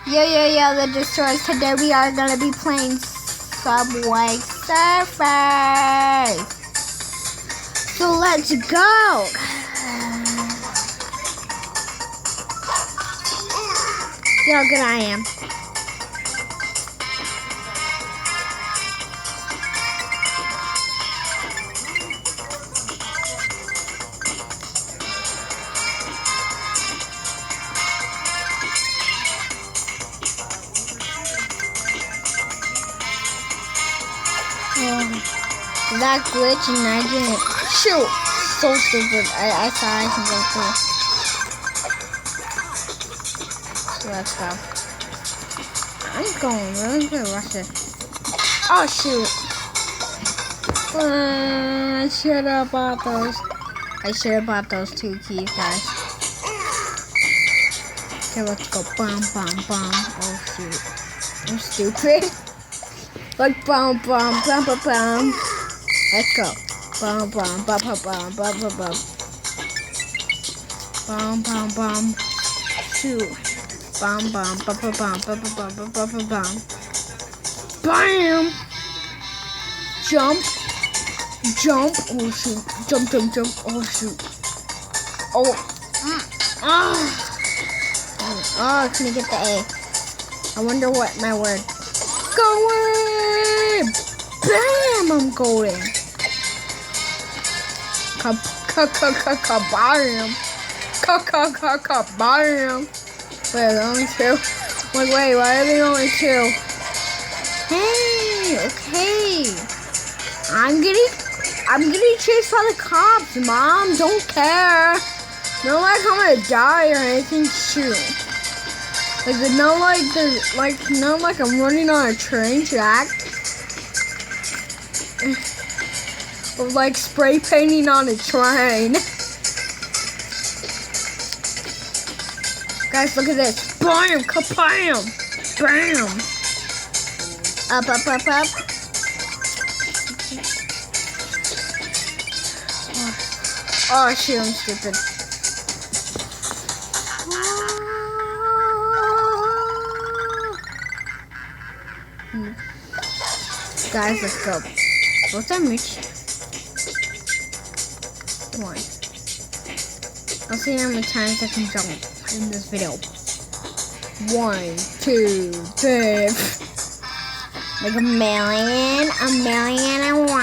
Yo, the Destroyers. Today we are gonna be playing Subway Surfers. So let's go. See how good I am. That glitch and I didn't shoot. So stupid. I thought I can go through. So let's go. I'm going really good. Watch it. Oh shoot. I should have bought those. I should have bought those 2 keys, guys. Okay, let's go. Bum. Oh shoot. I'm stupid. Like bum. Let's go. Bum. Shoot. Bum. Bam. Jump. Oh shoot. Jump. Oh shoot. Oh. I couldn't get the A. I wonder what my word. Going. Bam. I'm going. Kabam. Kabam. Wait, only 2. Wait, why are they only 2? Hey, okay. I'm getting chased by the cops, Mom. Don't care. Not like I'm gonna die or anything. Shoot. Like not like I'm running on a train track. Or like spray painting on a train. Guys, look at this. Bam! Kabam! Bam! Up. Oh shoot, I'm stupid. Guys, let's go. What's that reach? 1. I'll see how many times I can jump in this video. 1, 2, 3. Like a million and 1.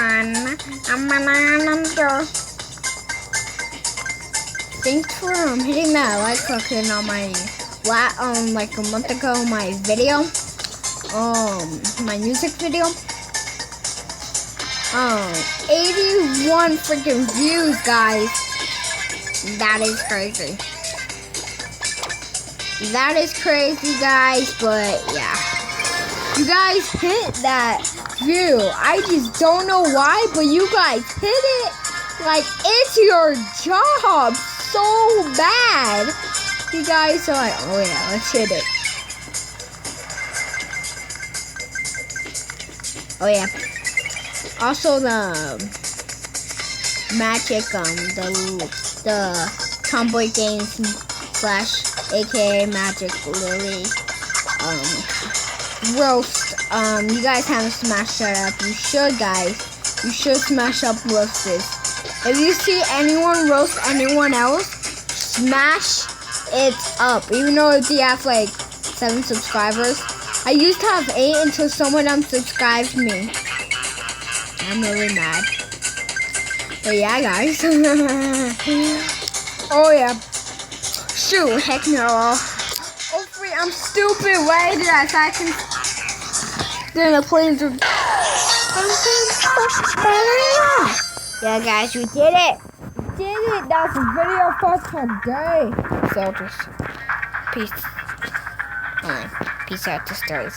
A million and 2. Thanks for hitting that like button on my like a month ago my video. My music video. 81 freaking views, guys. That is crazy. That is crazy, guys, but yeah. You guys hit that view. I just don't know why, but you guys hit it like it's your job so bad. You guys are like, oh yeah, let's hit it. Oh yeah. Also the magic the Tomboy Games / aka Magic Lily roast. You guys haven't smashed that up. You should, guys. You should smash up roast this. If you see anyone roast anyone else, smash it up. Even though they have like 7 subscribers. I used to have 8 until someone unsubscribed me. I'm really mad. But yeah, guys. Oh yeah. Shoot, heck no. Hopefully I'm stupid. Why did I can then the planes are yeah, guys, we did it. We did it. That's the video for today. So just peace. Peace out to stars.